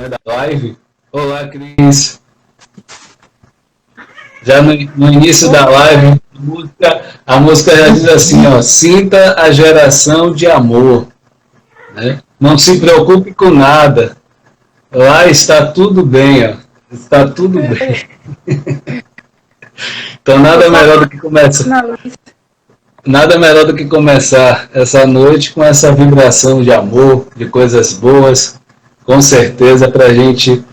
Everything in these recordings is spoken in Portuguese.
Da live. Olá, Cris. Já no início da live, a música já diz assim, ó, sinta a geração de amor, né? Não se preocupe com nada. Lá está tudo bem, ó. Está tudo bem. Então nada melhor do que começar essa noite com essa vibração de amor, de coisas boas, com certeza para a gente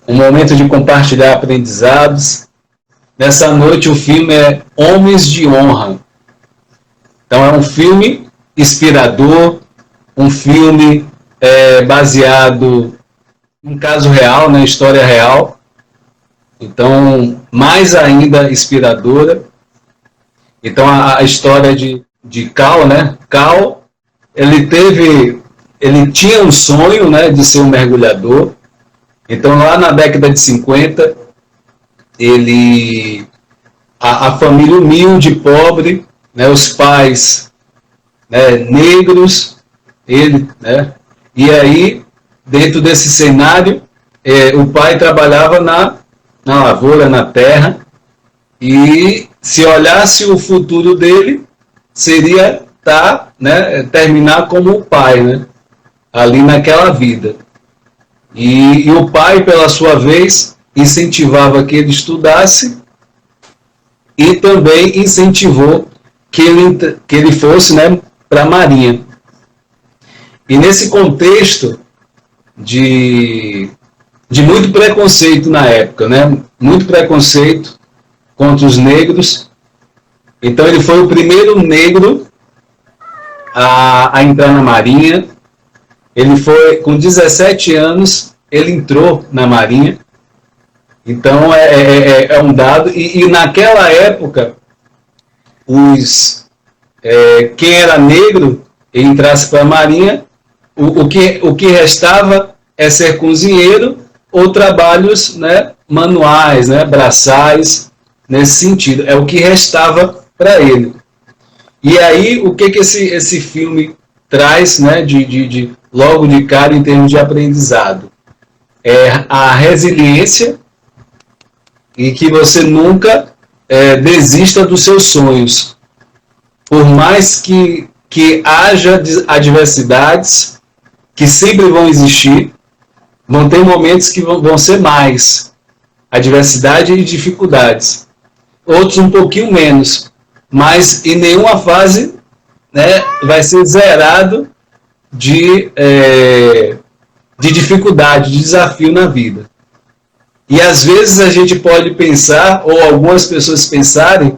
um momento de compartilhar aprendizados. Nessa noite o filme é Homens de Honra. Então é um filme inspirador, um filme baseado em caso real, na história real. Então, mais ainda inspiradora. Então, a história de Cal, né? Cal, ele tinha um sonho, né, de ser um mergulhador. Então, lá na década de 50, a família humilde, pobre, né, os pais, né, negros, né? E aí, dentro desse cenário, o pai trabalhava na lavoura, na terra, e se olhasse o futuro dele, seria né, terminar como o pai, né, ali naquela vida. E o pai, pela sua vez, incentivava que ele estudasse e também incentivou que ele fosse, né, para a Marinha. E nesse contexto de muito preconceito na época, né? Muito preconceito contra os negros. Então ele foi o primeiro negro a entrar na Marinha. Ele foi, com 17 anos, ele entrou na Marinha. Então é um dado. E naquela época, quem era negro e entrasse para a Marinha, o que restava é ser cozinheiro ou trabalhos, né, manuais, né, braçais, nesse sentido. É o que restava para ele. E aí, o que esse filme traz, né, logo de cara, em termos de aprendizado? É a resiliência e que você nunca desista dos seus sonhos. Por mais que haja adversidades, que sempre vão existir, vão ter momentos que vão ser mais adversidade e dificuldades. Outros um pouquinho menos. Mas em nenhuma fase, né, vai ser zerado de dificuldade, de desafio na vida. E às vezes a gente pode pensar, ou algumas pessoas pensarem,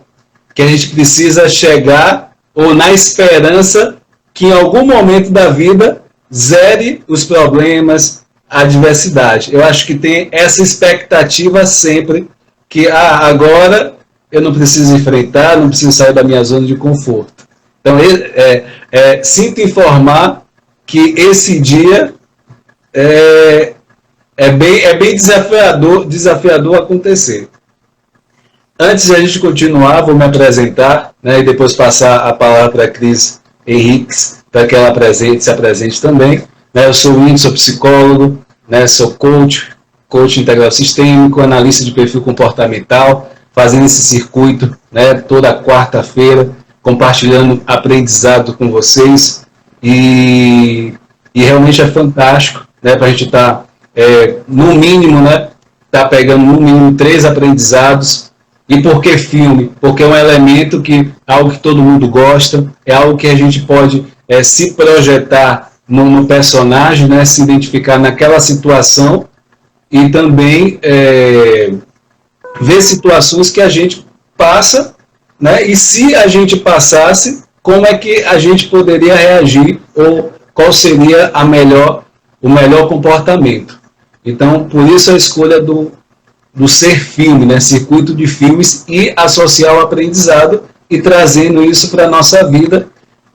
que a gente precisa chegar, ou na esperança, que em algum momento da vida zere os problemas, a adversidade. Eu acho que tem essa expectativa sempre, que agora eu não preciso enfrentar, não preciso sair da minha zona de conforto. Então, sinto informar que esse dia é bem desafiador acontecer. Antes de a gente continuar, vou me apresentar, né, e depois passar a palavra para a Cris Henriques, para que ela se apresente também. Né, eu sou o Whindersson, sou psicólogo, né, sou coach integral sistêmico, analista de perfil comportamental, fazendo esse circuito, né, toda quarta-feira, compartilhando aprendizado com vocês. E realmente é fantástico, né, para a gente estar, no mínimo, né, pegando no mínimo 3 aprendizados. E por que filme? Porque é um elemento algo que todo mundo gosta, é algo que a gente pode se projetar no personagem, né, se identificar naquela situação e também ver situações que a gente passa, né, e se a gente passasse, como é que a gente poderia reagir ou qual seria o melhor comportamento. Então, por isso a escolha do ser filme, né, circuito de filmes, e associar o aprendizado e trazendo isso para a nossa vida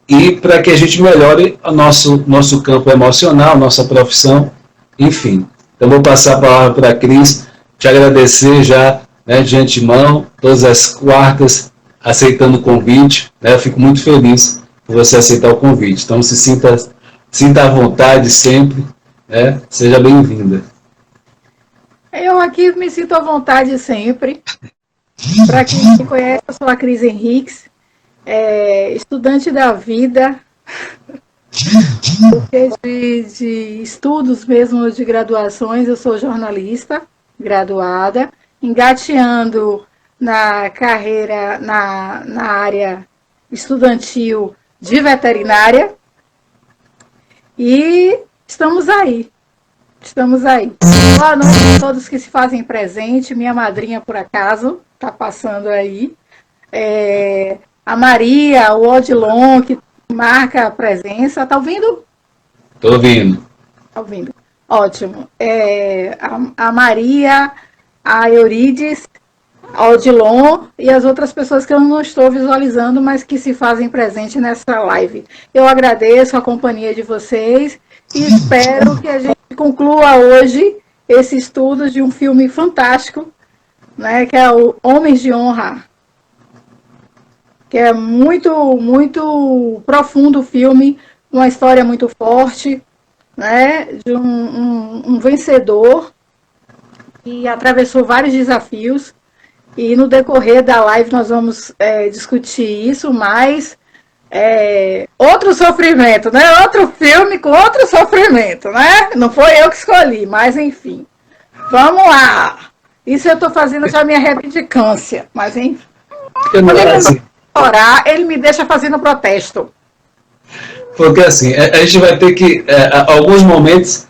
e para que a gente melhore o nosso campo emocional, nossa profissão, enfim. Então, vou passar a palavra para a Cris, te agradecer já, né, de antemão, todas as quartas, aceitando o convite, né, eu fico muito feliz por você aceitar o convite. Então, sinta à vontade sempre, né? Seja bem-vinda. Eu aqui me sinto à vontade sempre. Para quem me conhece, eu sou a Cris Henriques, estudante da vida, de estudos mesmo de graduações. Eu sou jornalista, graduada, engateando na carreira, na área estudantil de veterinária. E estamos aí. Estamos aí. Boa noite a todos que se fazem presente. Minha madrinha, por acaso, está passando aí. A Maria, o Odilon, que marca a presença. Está ouvindo? Estou ouvindo. Está ouvindo. Ótimo. A Maria, a Eurides, a Odilon e as outras pessoas que eu não estou visualizando, mas que se fazem presente nessa live. Eu agradeço a companhia de vocês e espero que a gente conclua hoje esse estudo de um filme fantástico, né, que é o Homens de Honra, que é muito, muito profundo o filme, uma história muito forte, né, de um vencedor que atravessou vários desafios, e no decorrer da live nós vamos discutir isso, mas outro sofrimento, né? Outro filme com outro sofrimento, né? Não foi eu que escolhi, mas enfim. Vamos lá. Isso eu estou fazendo já minha reivindicância, mas enfim. Quando ele orar, ele me deixa fazendo protesto. Porque assim, a gente vai ter que, alguns momentos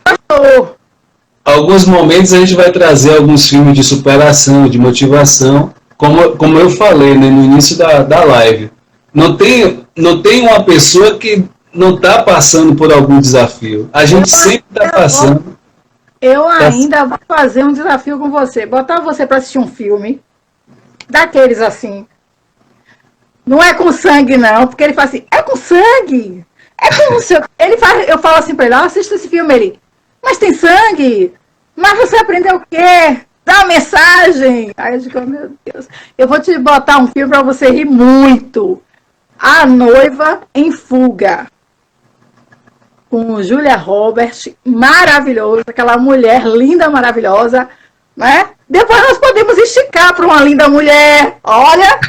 a gente vai trazer alguns filmes de superação, de motivação, como eu falei, né, no início da live. Não tem uma pessoa que não está passando por algum desafio. A gente sempre está passando. Eu ainda vou fazer um desafio com você. Botar você para assistir um filme daqueles assim. Não é com sangue, não, porque ele fala assim, é com sangue. É com seu... Eu falo assim para ele, assista esse filme, ele. Mas tem sangue? Mas você aprendeu o quê? Dá uma mensagem. Aí eu digo, meu Deus. Eu vou te botar um filme para você rir muito. A Noiva em Fuga. Com Julia Roberts, maravilhoso, aquela mulher linda, maravilhosa, né? Depois nós podemos esticar para uma linda mulher, olha,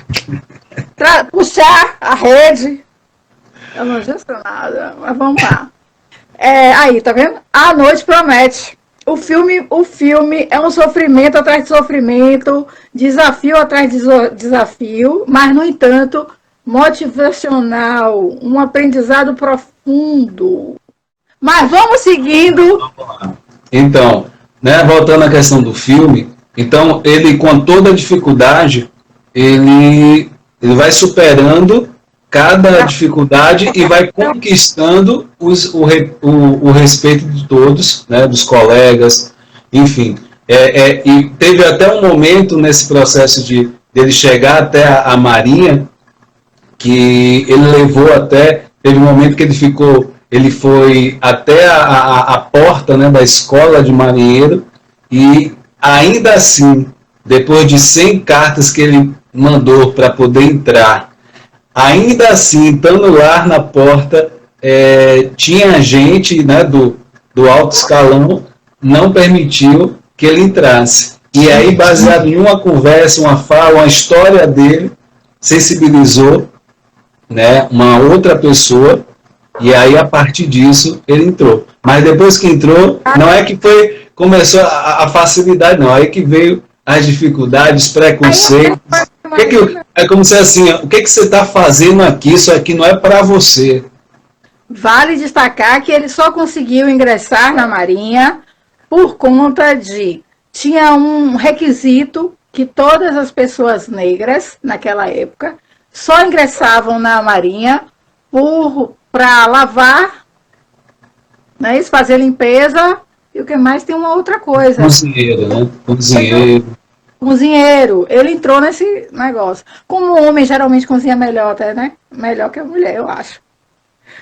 puxar a rede. Eu não gesto nada, mas vamos lá. Aí, tá vendo? A Noite Promete. O filme é um sofrimento atrás de sofrimento, desafio atrás de desafio, mas, no entanto, motivacional, um aprendizado profundo. Mas vamos seguindo. Então, né, voltando à questão do filme, então ele, com toda a dificuldade, ele vai superando cada dificuldade e vai conquistando o respeito de todos, né, dos colegas, enfim. E teve até um momento nesse processo dele chegar até a Marinha, que ele levou até, teve um momento que ele foi até a porta, né, da escola de marinheiro, e ainda assim, depois de 100 cartas que ele mandou para poder entrar, ainda assim, estando lá na porta, tinha gente, né, do alto escalão, não permitiu que ele entrasse. E aí, baseado em uma conversa, uma fala, uma história dele, sensibilizou, né, uma outra pessoa, e aí, a partir disso, ele entrou. Mas depois que entrou, não é que começou a facilidade, não. Aí que veio as dificuldades, preconceitos. É como se assim, o que você está fazendo aqui? Isso aqui não é para você. Vale destacar que ele só conseguiu ingressar na Marinha por conta de... Tinha um requisito que todas as pessoas negras, naquela época, só ingressavam na Marinha para lavar, né, fazer limpeza, e o que mais tem uma outra coisa. Cozinheiro, né? Cozinheiro. Ele entrou nesse negócio. Como o homem geralmente cozinha melhor até, né? Melhor que a mulher, eu acho.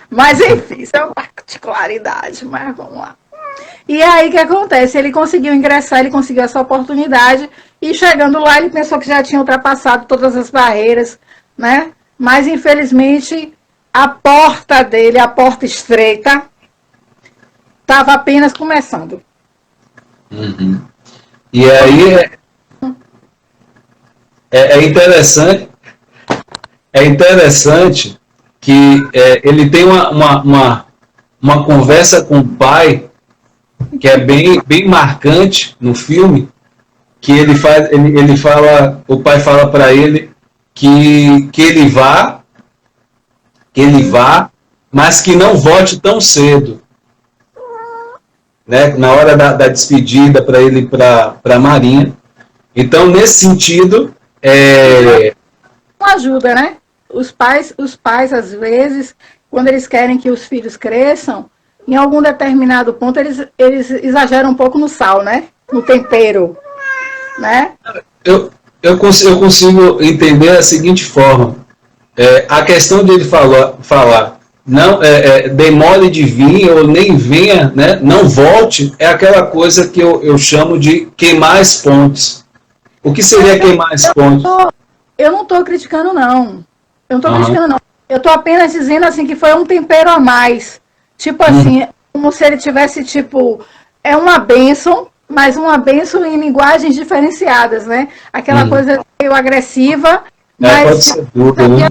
Mas enfim, isso é uma particularidade, mas vamos lá. E aí o que acontece? Ele conseguiu ingressar, ele conseguiu essa oportunidade, e chegando lá ele pensou que já tinha ultrapassado todas as barreiras, né? Mas infelizmente a porta dele, a porta estreita, estava apenas começando. Uhum. E aí é interessante que ele tem uma conversa com o pai que é bem marcante no filme, que ele fala, o pai fala para ele que ele vá, mas que não volte tão cedo, né? Na hora da despedida para ele ir para a Marinha. Então, nesse sentido, Não ajuda, né? Os pais, às vezes, quando eles querem que os filhos cresçam, em algum determinado ponto, eles exageram um pouco no sal, né? No tempero, né? eu consigo entender da seguinte forma. A questão dele falar não demore de vir ou nem venha, né, não volte, é aquela coisa que eu chamo de queimar as pontes. O que seria queimar as pontes? Eu não estou criticando, não. Eu não estou criticando, não. Eu estou apenas dizendo assim que foi um tempero a mais. Tipo assim, como se ele tivesse, tipo, é uma bênção, mas uma bênção em linguagens diferenciadas, né? Aquela coisa meio agressiva, mas pode ser dúvida, né?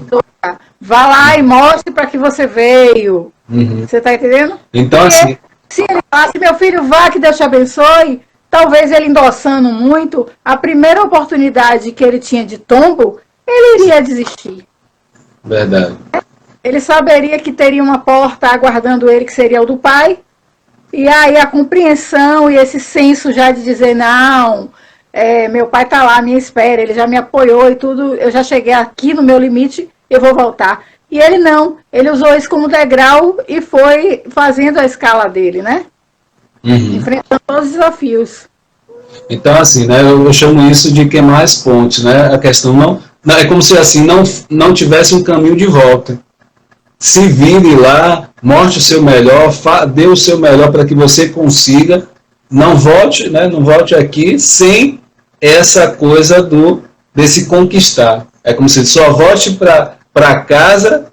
Vá lá e mostre para que você veio. Você está entendendo? Então, porque assim, se ele falasse, meu filho, vá, que Deus te abençoe, talvez ele endossando muito, a primeira oportunidade que ele tinha de tombo, ele iria desistir. Verdade. Ele saberia que teria uma porta aguardando ele, que seria o do pai, e aí a compreensão e esse senso já de dizer, não, meu pai está lá, me espera, ele já me apoiou e tudo, eu já cheguei aqui no meu limite, eu vou voltar. E ele não, ele usou isso como degrau e foi fazendo a escala dele, né? Enfrentando todos os desafios. Então, assim, né, eu chamo isso de queimar as pontes, né? A questão não é como se assim não tivesse um caminho de volta. Se vire lá, mostre o seu melhor, dê o seu melhor para que você consiga, não volte, né? Não volte aqui sem essa coisa desse conquistar. É como se só volte para casa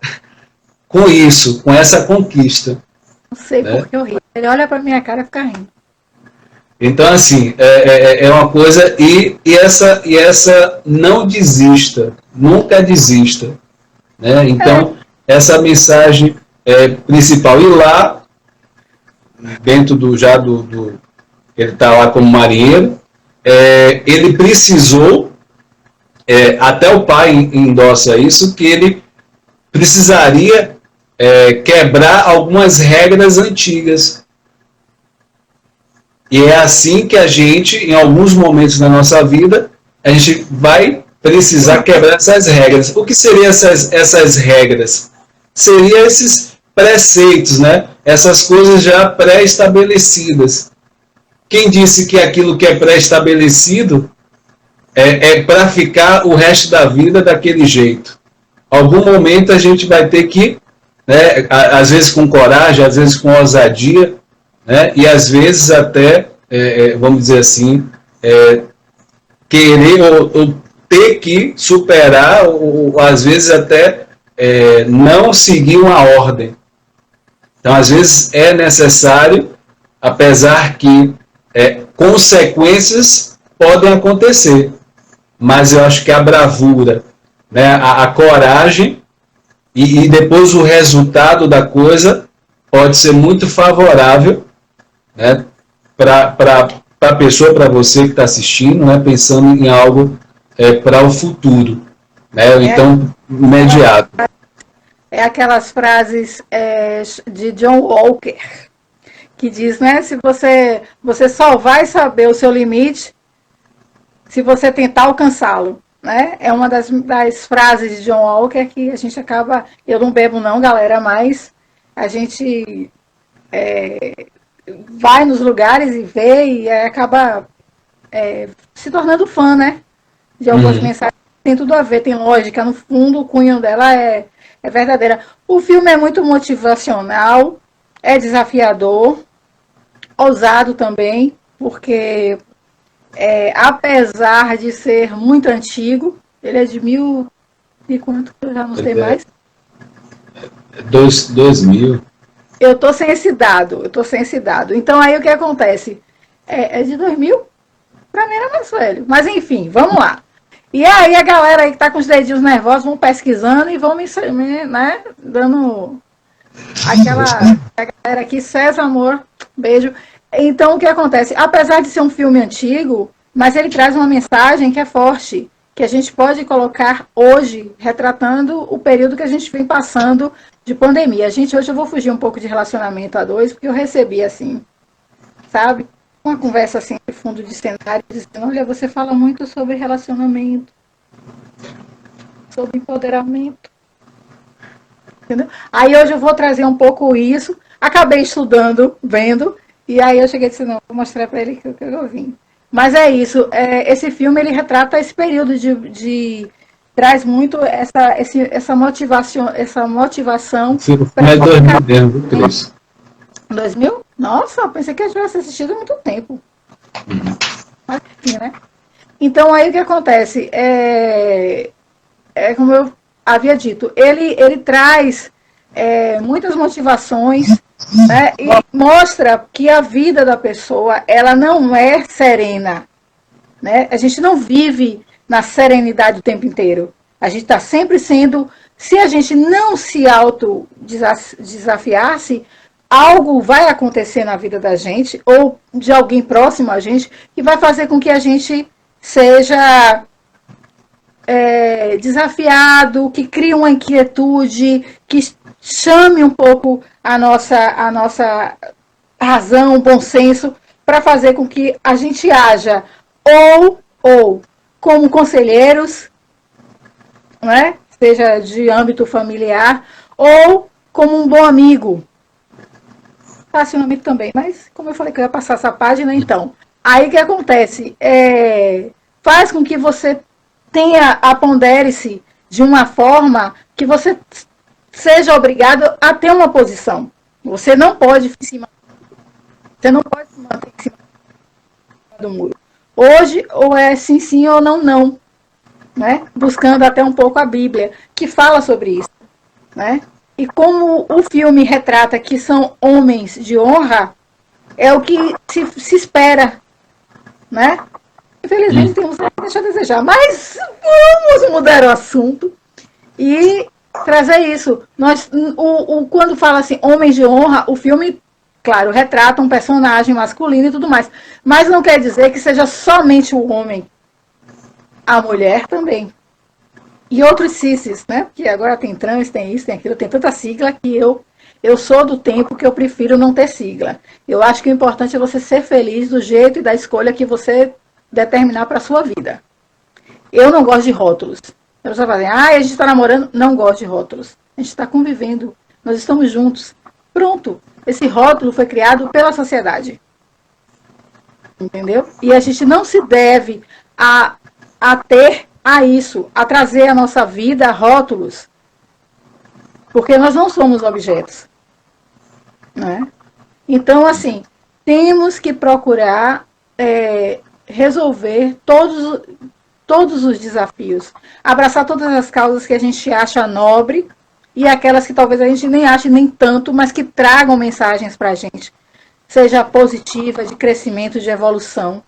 com isso, com essa conquista. Não sei porque eu ri. Ele olha para minha cara e fica rindo. Então, assim, é uma coisa, e essa não desista, nunca desista. Né? Então, essa mensagem principal. E lá, dentro ele está lá como marinheiro, ele precisou, até o pai endossa isso, que ele precisaria quebrar algumas regras antigas. E é assim que a gente, em alguns momentos da nossa vida, a gente vai precisar quebrar essas regras. O que seriam essas regras? Seriam esses preceitos, né? Essas coisas já pré-estabelecidas. Quem disse que aquilo que é pré-estabelecido é para ficar o resto da vida daquele jeito? Algum momento a gente vai ter que, né, às vezes com coragem, às vezes com ousadia, né, e às vezes até, vamos dizer assim, querer ou ter que superar, ou às vezes até não seguir uma ordem. Então, às vezes é necessário, apesar que consequências podem acontecer, mas eu acho que a bravura, né, a coragem e depois o resultado da coisa pode ser muito favorável, né, para a pessoa, para você que está assistindo, né, pensando em algo para o futuro, né, então imediato. É aquelas frases de John Walker, que diz, né, se você só vai saber o seu limite se você tentar alcançá-lo. Né? É uma das frases de John Walker que a gente acaba... Eu não bebo não, galera, mas a gente vai nos lugares e vê e acaba se tornando fã, né? De algumas mensagens. Tem tudo a ver, tem lógica. No fundo, o cunho dela é verdadeira. O filme é muito motivacional, é desafiador, ousado também, porque... apesar de ser muito antigo, ele é de 1000 e quanto, eu já não sei mais. 2000. Eu tô sem esse dado, Então aí o que acontece? É de 2000? Pra mim era mais velho. Mas enfim, vamos lá. E aí a galera aí que tá com os dedinhos nervosos vão pesquisando e vão me né, dando aquela a galera aqui, César, amor, beijo. Então o que acontece? Apesar de ser um filme antigo, mas ele traz uma mensagem que é forte, que a gente pode colocar hoje, retratando o período que a gente vem passando de pandemia. Hoje eu vou fugir um pouco de relacionamento a dois, porque eu recebi assim, sabe? Uma conversa assim, de fundo de cenário, dizendo, olha, você fala muito sobre relacionamento, sobre empoderamento. Entendeu? Aí hoje eu vou trazer um pouco isso. Acabei estudando, vendo, e aí eu cheguei e disse, não, vou mostrar para ele que eu vim. Mas é isso, esse filme ele retrata esse período traz muito essa motivação. Filme é 2000 mesmo, Cris. 2000? Nossa, eu pensei que eu tivesse assistido há muito tempo. Mas enfim, né? Então aí o que acontece? Como eu havia dito, ele traz muitas motivações, né, e mostra que a vida da pessoa ela não é serena. Né? A gente não vive na serenidade o tempo inteiro. A gente está sempre sendo... Se a gente não se autodesafiasse, algo vai acontecer na vida da gente, ou de alguém próximo a gente, que vai fazer com que a gente seja desafiado, que crie uma inquietude, que chame um pouco a nossa razão, bom senso, para fazer com que a gente haja ou como conselheiros, né? Seja de âmbito familiar, ou como um bom amigo. Facilmente também, mas como eu falei que eu ia passar essa página, então. Aí o que acontece? Faz com que você pondere-se de uma forma que você seja obrigado a ter uma posição. Você não pode se manter em cima do muro. Hoje, ou é sim, sim, ou não, não. Né? Buscando até um pouco a Bíblia, que fala sobre isso. Né? E como o filme retrata que são homens de honra, é o que se espera. Né? Infelizmente, temos que deixar a desejar. Mas vamos mudar o assunto e trazer isso. Quando fala assim, homens de honra, o filme, claro, retrata um personagem masculino e tudo mais. Mas não quer dizer que seja somente o homem. A mulher também. E outros cisses, né? Porque agora tem trans, tem isso, tem aquilo, tem tanta sigla que eu sou do tempo que eu prefiro não ter sigla. Eu acho que o importante é você ser feliz do jeito e da escolha que você determinar para a sua vida. Eu não gosto de rótulos. A pessoa fala assim, a gente está namorando, não gosto de rótulos. A gente está convivendo, nós estamos juntos. Pronto. Esse rótulo foi criado pela sociedade. Entendeu? E a gente não se deve ter a isso, a trazer à nossa vida rótulos. Porque nós não somos objetos. Né? Então, assim, temos que procurar resolver todos os desafios. Abraçar todas as causas que a gente acha nobre e aquelas que talvez a gente nem ache nem tanto, mas que tragam mensagens para a gente. Seja positiva, de crescimento, de evolução.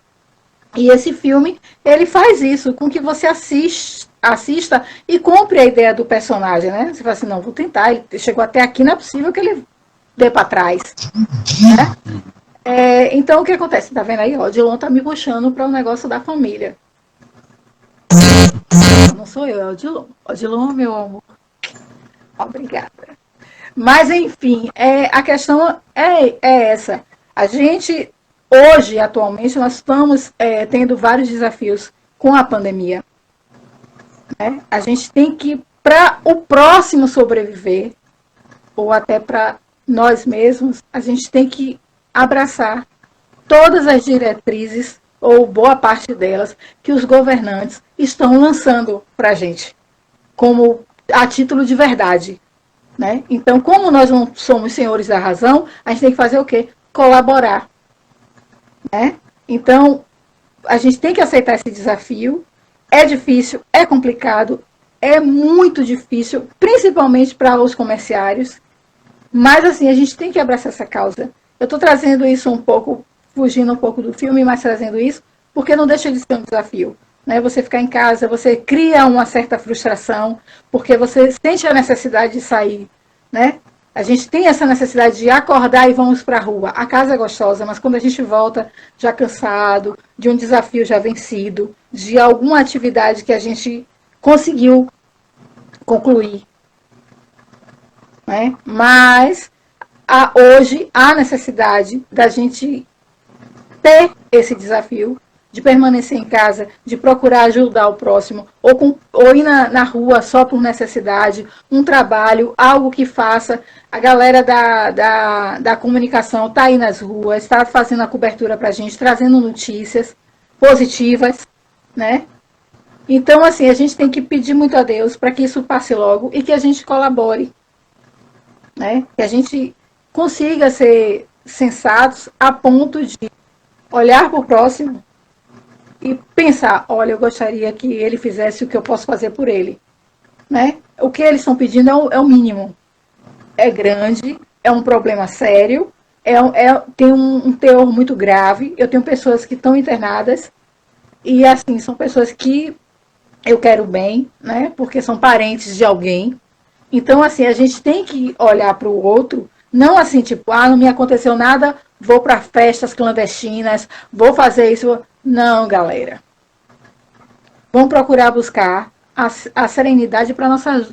E esse filme, ele faz isso, com que você assista e compre a ideia do personagem, né? Você fala assim, não, vou tentar, ele chegou até aqui, não é possível que ele dê para trás. Né? Então, o que acontece? Tá vendo aí? O Odilon tá me puxando para o negócio da família. Não sou eu, é o Odilon. Odilon, meu amor. Obrigada. Mas, enfim, a questão é essa. A gente... Hoje, atualmente, nós estamos tendo vários desafios com a pandemia. Né? A gente tem que, para o próximo sobreviver, ou até para nós mesmos, a gente tem que abraçar todas as diretrizes, ou boa parte delas, que os governantes estão lançando para a gente, como a título de verdade. Né? Então, como nós não somos senhores da razão, a gente tem que fazer o quê? Colaborar. Né? Então, a gente tem que aceitar esse desafio. É difícil, é complicado, é muito difícil, principalmente para os comerciários, Mas, assim, a gente tem que abraçar essa causa. Eu estou trazendo isso um pouco, fugindo um pouco do filme, mas trazendo isso, porque não deixa de ser um desafio. Né? Você ficar em casa, você cria uma certa frustração, porque você sente a necessidade de sair. Né? A gente tem essa necessidade de acordar e vamos para a rua. A casa é gostosa, mas quando a gente volta já cansado, de um desafio já vencido, de alguma atividade que a gente conseguiu concluir. Né? Mas hoje há necessidade da gente ter esse desafio de permanecer em casa, de procurar ajudar o próximo, ou ir na rua só por necessidade, um trabalho, algo que faça. A galera da comunicação está aí nas ruas, está fazendo a cobertura para a gente, trazendo notícias positivas, né? Então, assim, a gente tem que pedir muito a Deus para que isso passe logo e que a gente colabore, né? Que a gente consiga ser sensatos a ponto de olhar para o próximo e pensar, olha, eu gostaria que ele fizesse o que eu posso fazer por ele. Né? O que eles estão pedindo é o mínimo. É grande, é um problema sério, tem um teor muito grave. Eu tenho pessoas que estão internadas e, assim, são pessoas que eu quero bem, né? Porque são parentes de alguém. Então, assim, a gente tem que olhar para o outro, não assim, tipo, não me aconteceu nada, vou para festas clandestinas, vou fazer isso. Não, galera. Vamos procurar buscar a serenidade para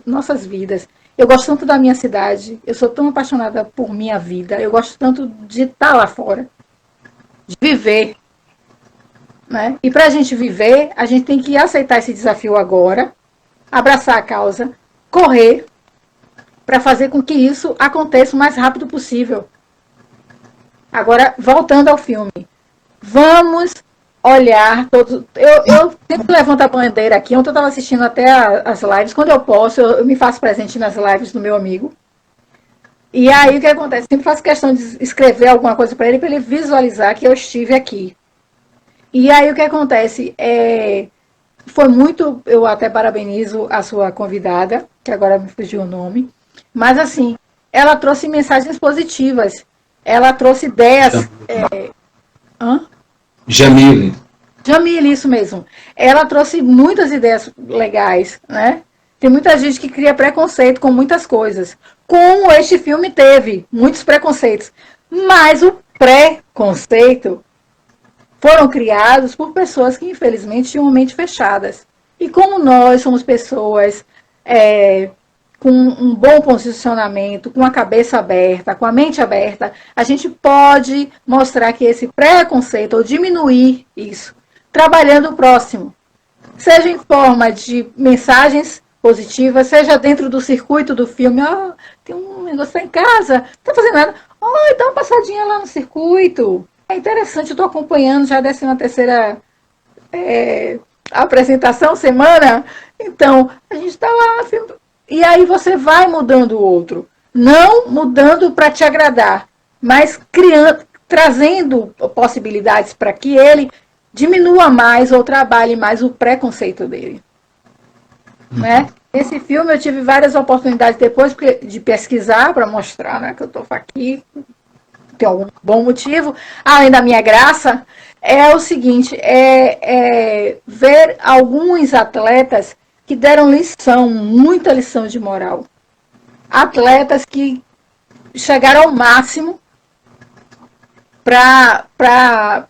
nossas vidas. Eu gosto tanto da minha cidade, eu sou tão apaixonada por minha vida, eu gosto tanto de estar lá fora, de viver. Né? E para a gente viver, a gente tem que aceitar esse desafio agora, abraçar a causa, correr, para fazer com que isso aconteça o mais rápido possível. Agora, voltando ao filme, vamos olhar todos. Eu sempre levanto a bandeira aqui. Ontem eu estava assistindo até as lives. Quando eu posso, eu me faço presente nas lives do meu amigo. E aí o que acontece? Sempre faço questão de escrever alguma coisa para ele visualizar que eu estive aqui. E aí o que acontece? Foi muito. Eu até parabenizo a sua convidada, que agora me fugiu o nome. Mas, assim, ela trouxe mensagens positivas. Ela trouxe ideias. Jamile, isso mesmo. Ela trouxe muitas ideias legais, né? Tem muita gente que cria preconceito com muitas coisas. Como este filme teve muitos preconceitos. Mas o preconceito foram criados por pessoas que, infelizmente, tinham mente fechadas. E como nós somos pessoas com um bom posicionamento, com a cabeça aberta, com a mente aberta, a gente pode mostrar que esse preconceito, ou diminuir isso, trabalhando o próximo. Seja em forma de mensagens positivas, seja dentro do circuito do filme, tem um negócio em casa, não está fazendo nada, dá uma passadinha lá no circuito. É interessante, eu estou acompanhando já a 13ª apresentação, semana, então, a gente está lá no filme. E aí você vai mudando o outro. Não mudando para te agradar, mas trazendo possibilidades para que ele diminua mais ou trabalhe mais o preconceito dele. Né? Esse filme eu tive várias oportunidades depois de pesquisar para mostrar, né, que eu estou aqui, tem algum bom motivo, além da minha graça, é o seguinte, ver alguns atletas que deram muita lição de moral. Atletas que chegaram ao máximo para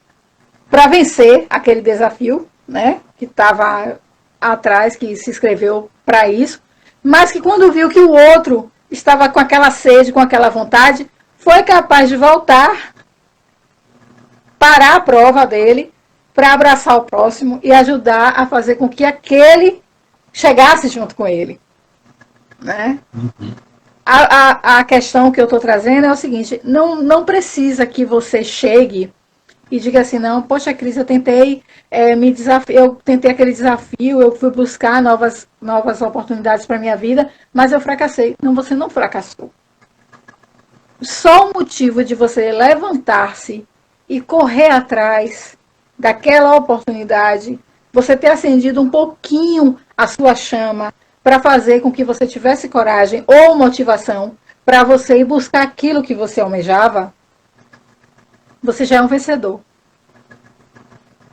vencer aquele desafio, né, que estava atrás, que se inscreveu para isso, mas que quando viu que o outro estava com aquela sede, com aquela vontade, foi capaz de voltar, parar a prova dele, para abraçar o próximo e ajudar a fazer com que aquele chegasse junto com ele. Né? Uhum. A questão que eu estou trazendo é o seguinte, não precisa que você chegue e diga assim, não, poxa, Cris, eu tentei eu tentei aquele desafio, eu fui buscar novas oportunidades para a minha vida, mas eu fracassei. Não, você não fracassou. Só o motivo de você levantar-se e correr atrás daquela oportunidade, você ter acendido um pouquinho a sua chama para fazer com que você tivesse coragem ou motivação para você ir buscar aquilo que você almejava, você já é um vencedor.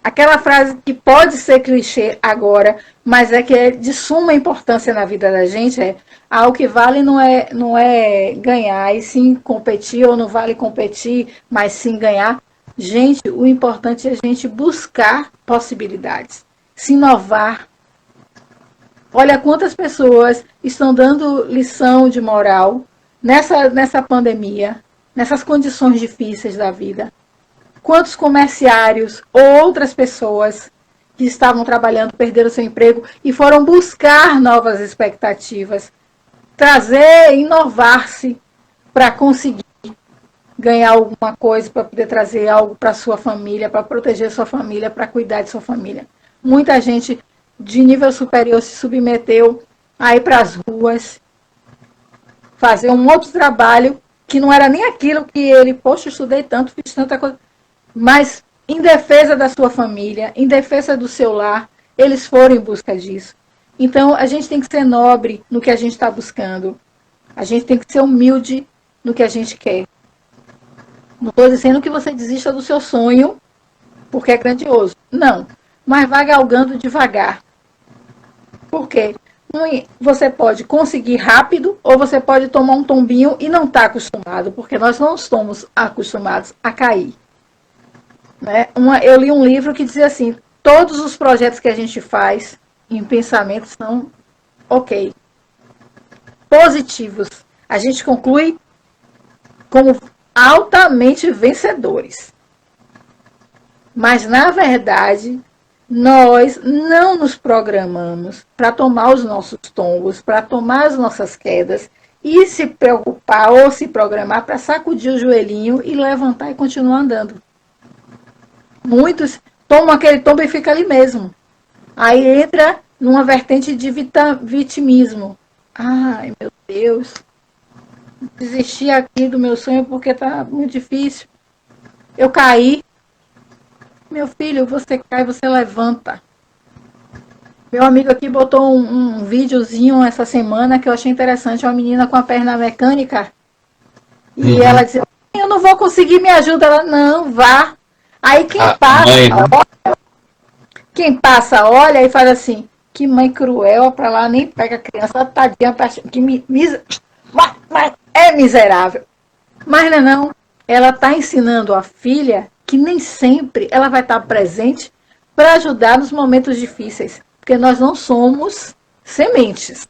Aquela frase que pode ser clichê agora, mas que é de suma importância na vida da gente, o que vale não é ganhar, e sim competir, ou não vale competir, mas sim ganhar. Gente, o importante é a gente buscar possibilidades, se inovar. Olha quantas pessoas estão dando lição de moral nessa pandemia, nessas condições difíceis da vida. Quantos comerciários ou outras pessoas que estavam trabalhando perderam seu emprego e foram buscar novas expectativas, trazer, inovar-se para conseguir ganhar alguma coisa, para poder trazer algo para sua família, para proteger sua família, para cuidar de sua família. Muita gente de nível superior se submeteu a ir para as ruas, fazer um outro trabalho que não era nem aquilo que ele, poxa, estudei tanto, fiz tanta coisa. Mas, em defesa da sua família, em defesa do seu lar, eles foram em busca disso. Então, a gente tem que ser nobre no que a gente está buscando. A gente tem que ser humilde no que a gente quer. Não estou dizendo que você desista do seu sonho, porque é grandioso. Não. Mas vá galgando devagar. Por quê? Você pode conseguir rápido, ou você pode tomar um tombinho e não está acostumado, porque nós não estamos acostumados a cair. Eu li um livro que dizia assim: todos os projetos que a gente faz em pensamento são ok, positivos. A gente conclui como altamente vencedores. Mas, na verdade, nós não nos programamos para tomar os nossos tombos, para tomar as nossas quedas e se preocupar ou se programar para sacudir o joelhinho e levantar e continuar andando. Muitos tomam aquele tombo e ficam ali mesmo. Aí entra numa vertente de vitimismo. Ai, meu Deus, desisti aqui do meu sonho porque está muito difícil. Eu caí. Meu filho, você cai, você levanta. Meu amigo aqui botou um videozinho essa semana que eu achei interessante. Uma menina com a perna mecânica. E ela disse: eu não vou conseguir, me ajuda. Ela: não, vá. Aí quem passa, olha e faz assim: que mãe cruel, pra lá nem pega a criança, tadinha, é miserável. Mas não, ela está ensinando a filha que nem sempre ela vai estar presente para ajudar nos momentos difíceis, porque nós não somos sementes.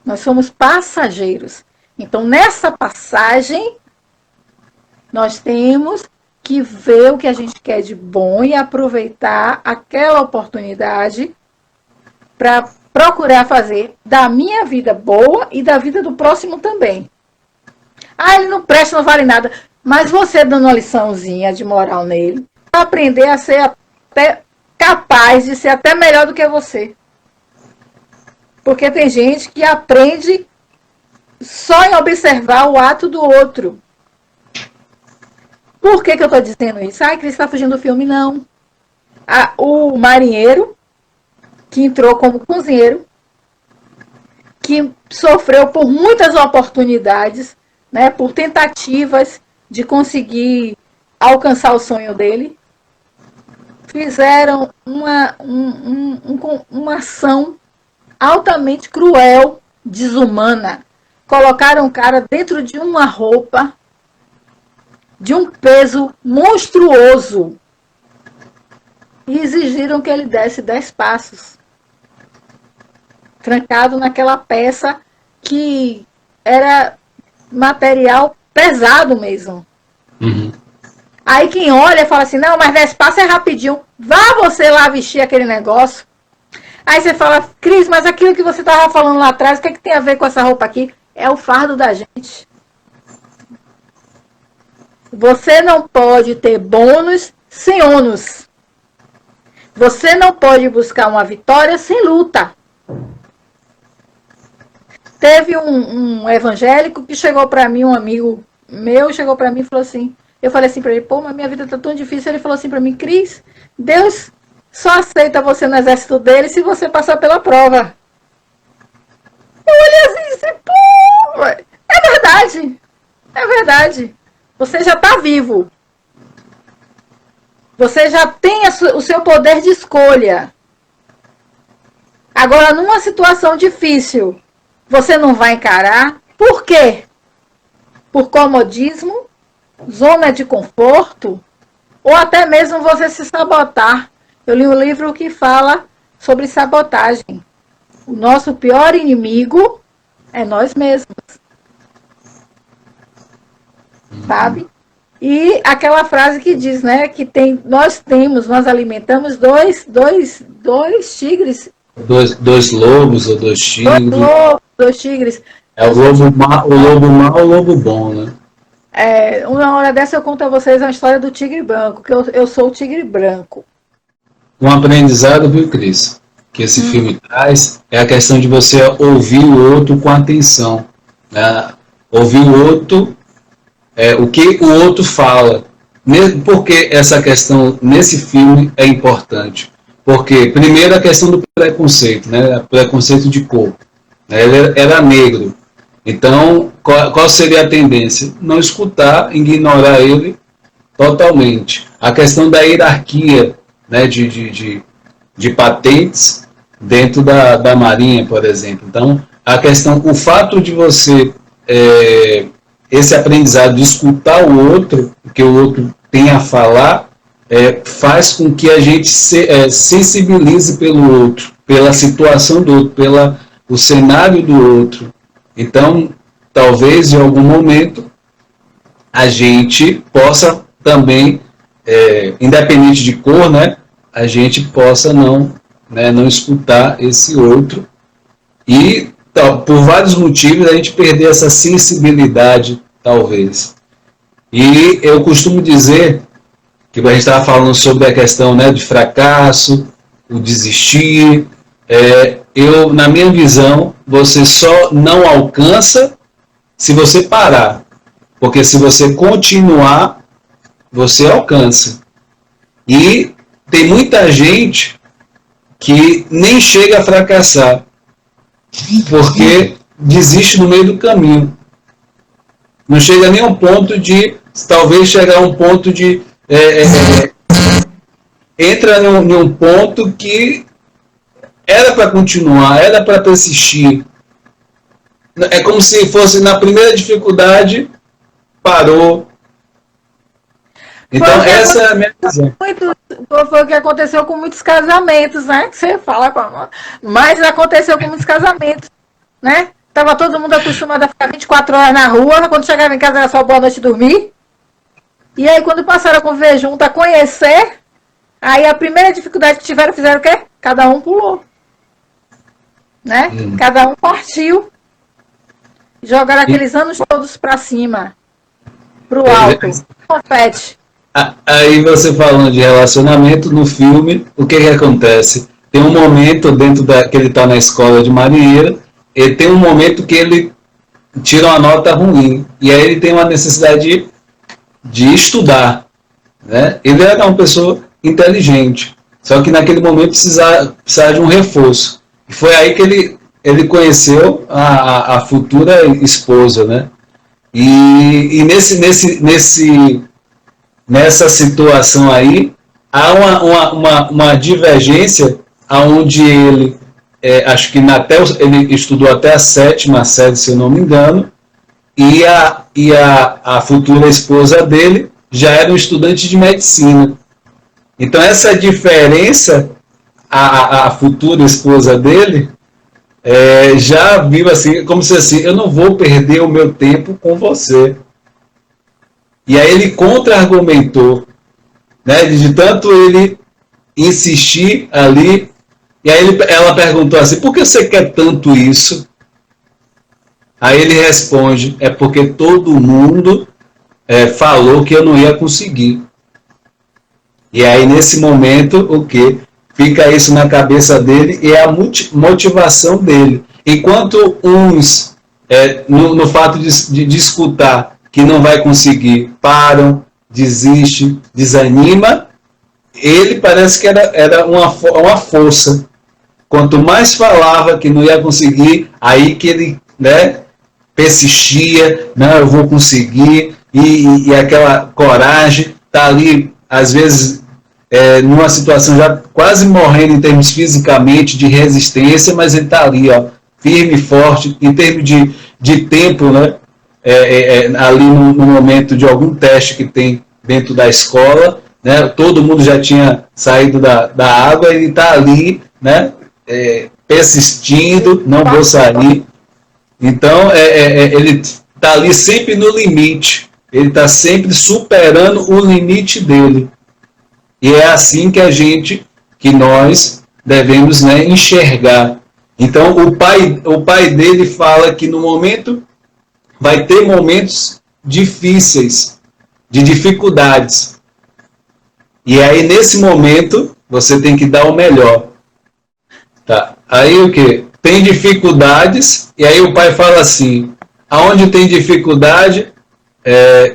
Nós somos passageiros. Então, nessa passagem, nós temos que ver o que a gente quer de bom e aproveitar aquela oportunidade para procurar fazer da minha vida boa e da vida do próximo também. Ele não presta, não vale nada. Mas você dando uma liçãozinha de moral nele, vai aprender a ser até capaz de ser até melhor do que você. Porque tem gente que aprende só em observar o ato do outro. Por que eu estou dizendo isso? Cris está fugindo do filme. Não. O marinheiro, que entrou como cozinheiro, que sofreu por muitas oportunidades, por tentativas de conseguir alcançar o sonho dele, fizeram uma ação altamente cruel, desumana. Colocaram o cara dentro de uma roupa de um peso monstruoso e exigiram que ele desse 10 passos, trancado naquela peça que era material pesado mesmo. Aí quem olha fala assim: não, mas 10 passos é rapidinho, vá você lá vestir aquele negócio. Aí você fala: Cris, mas aquilo que você estava falando lá atrás, o que tem a ver com essa roupa aqui? É o fardo da gente. Você não pode ter bônus sem ônus. Você não pode buscar uma vitória sem luta. Teve um evangélico que chegou para mim, um amigo meu, chegou para mim e falou assim, eu falei assim para ele: pô, mas minha vida está tão difícil. Ele falou assim para mim: Cris, Deus só aceita você no exército dele se você passar pela prova. Eu olhei assim e disse: pô, É verdade. Você já está vivo. Você já tem o seu poder de escolha. Agora, numa situação difícil, você não vai encarar. Por quê? Por comodismo, zona de conforto, ou até mesmo você se sabotar. Eu li um livro que fala sobre sabotagem. O nosso pior inimigo é nós mesmos. Sabe? E aquela frase que diz, né, que nós alimentamos dois tigres. Dois lobos ou dois tigres. Dois tigres. É o lobo mau ou o lobo bom, né? Uma hora dessa eu conto a vocês a história do tigre branco, que eu sou o tigre branco. Um aprendizado, viu, Cris? Que esse filme traz é a questão de você ouvir o outro com atenção. Né? Ouvir o outro, o que o outro fala. Por que essa questão nesse filme é importante? Porque, primeiro, a questão do preconceito, né? Preconceito de cor. Ele era negro. Então, qual seria a tendência? Não escutar, ignorar ele totalmente. A questão da hierarquia, né, de patentes dentro da Marinha, por exemplo. Então, o fato de você, esse aprendizado de escutar o outro, o que o outro tem a falar, faz com que a gente sensibilize pelo outro, pela situação do outro, o cenário do outro. Então, talvez em algum momento a gente possa também, independente de cor, né, a gente possa não escutar esse outro e, por vários motivos, a gente perder essa sensibilidade, talvez. E eu costumo dizer que a gente estava falando sobre a questão, né, de fracasso, o desistir. Na minha visão, você só não alcança se você parar. Porque se você continuar, você alcança. E tem muita gente que nem chega a fracassar, porque desiste no meio do caminho. Não chega nem ao ponto de, talvez chegar a um ponto de... entra num ponto que era para continuar, era para persistir. É como se fosse na primeira dificuldade, parou. Então, essa é a minha visão. Foi o que aconteceu com muitos casamentos, né? Que você fala, mas aconteceu com muitos casamentos, né? Tava todo mundo acostumado a ficar 24 horas na rua, quando chegava em casa era só boa noite dormir. E aí, quando passaram a conviver junto, a conhecer, aí a primeira dificuldade que tiveram, fizeram o quê? Cada um pulou. Né? Cada um partiu. Jogaram aqueles anos todos para cima, para o alto. Confete. Aí você falando de relacionamento, no filme, o que acontece? Tem um momento dentro que ele está na escola de marinheiro, e tem um momento que ele tira uma nota ruim, e aí ele tem uma necessidade de estudar. Né? Ele era uma pessoa inteligente, só que naquele momento precisava de um reforço. E foi aí que ele conheceu a futura esposa, né? E nessa situação aí, há uma divergência onde ele, acho que ele estudou até a 7ª série, se eu não me engano, e a futura esposa dele já era um estudante de medicina. Então, essa diferença, a futura esposa dele, já viu assim, como se assim, eu não vou perder o meu tempo com você. E aí ele contra-argumentou, né, de tanto ele insistir ali, e aí ela perguntou assim, por que você quer tanto isso? Aí ele responde, é porque todo mundo falou que eu não ia conseguir. E aí nesse momento, o quê? Fica isso na cabeça dele e é a motivação dele. Enquanto uns, no fato de escutar que não vai conseguir, param, desiste, desanima, ele parece que era uma força. Quanto mais falava que não ia conseguir, aí que ele, né, persistia, não, eu vou conseguir, e aquela coragem, tá ali, às vezes, numa situação já quase morrendo em termos fisicamente, de resistência, mas ele tá ali, ó, firme e forte, em termos de tempo, né? Ali no momento de algum teste que tem dentro da escola, né? Todo mundo já tinha saído da água, ele está ali, né? Persistindo, não vou sair. Então, ele está ali sempre no limite, ele está sempre superando o limite dele. E é assim que nós devemos, né, enxergar. Então, o pai dele fala que no momento vai ter momentos difíceis, de dificuldades. E aí, nesse momento, você tem que dar o melhor. Tá. Aí o quê? Tem dificuldades, e aí o pai fala assim, aonde tem dificuldade,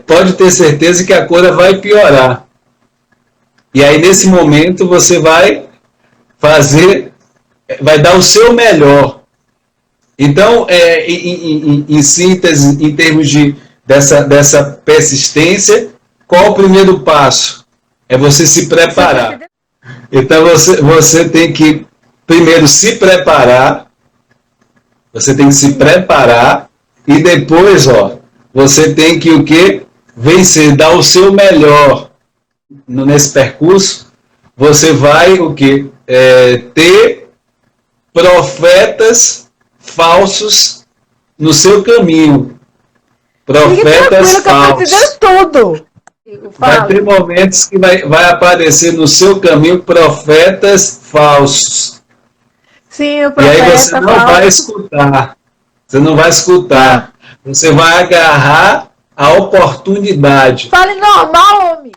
pode ter certeza que a coisa vai piorar. E aí, nesse momento, você vai dar o seu melhor. Então, em síntese, em termos dessa persistência, qual o primeiro passo? É você se preparar. Então, você tem que, primeiro, se preparar. Você tem que se preparar. E depois, você tem que o quê? Vencer, dar o seu melhor. Nesse percurso, você vai o quê? Ter profetas falsos no seu caminho. Profetas falsos. Tudo. Vai ter momentos que vai aparecer no seu caminho profetas falsos. Sim, o profeta. E aí você não vai escutar. Você não vai escutar. Você vai agarrar a oportunidade. Fale normal, homem.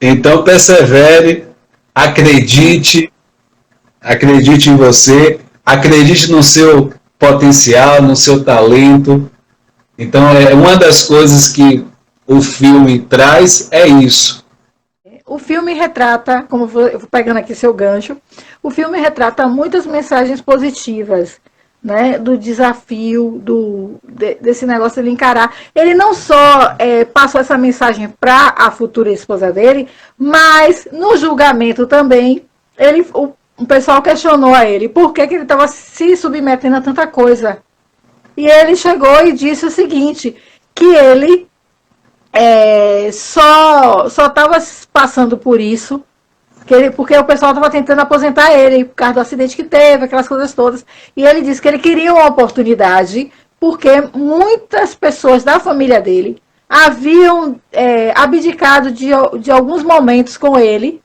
Então persevere, acredite em você, acredite no seu potencial, no seu talento. Então, uma das coisas que o filme traz é isso. O filme retrata, como eu vou pegando aqui seu gancho, o filme retrata muitas mensagens positivas, né, do desafio, desse negócio de ele encarar. Ele não só passou essa mensagem para a futura esposa dele, mas no julgamento também, o pessoal questionou a ele por que ele estava se submetendo a tanta coisa. E ele chegou e disse o seguinte, que ele só estava passando por isso, porque o pessoal estava tentando aposentar ele por causa do acidente que teve, aquelas coisas todas. E ele disse que ele queria uma oportunidade, porque muitas pessoas da família dele haviam abdicado de alguns momentos com ele,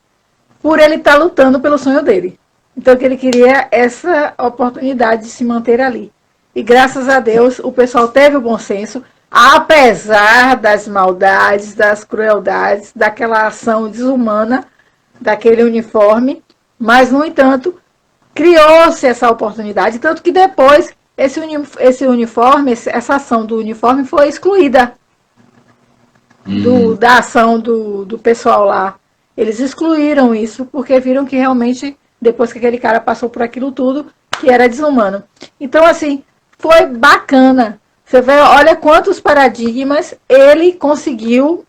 por ele estar lutando pelo sonho dele. Então que ele queria essa oportunidade de se manter ali. E graças a Deus o pessoal teve o bom senso, apesar das maldades, das crueldades, daquela ação desumana, daquele uniforme, mas, no entanto, criou-se essa oportunidade, tanto que depois esse uniforme, essa ação do uniforme foi excluída da ação do pessoal lá. Eles excluíram isso, porque viram que realmente, depois que aquele cara passou por aquilo tudo, que era desumano. Então, assim, foi bacana. Você vê, olha quantos paradigmas ele conseguiu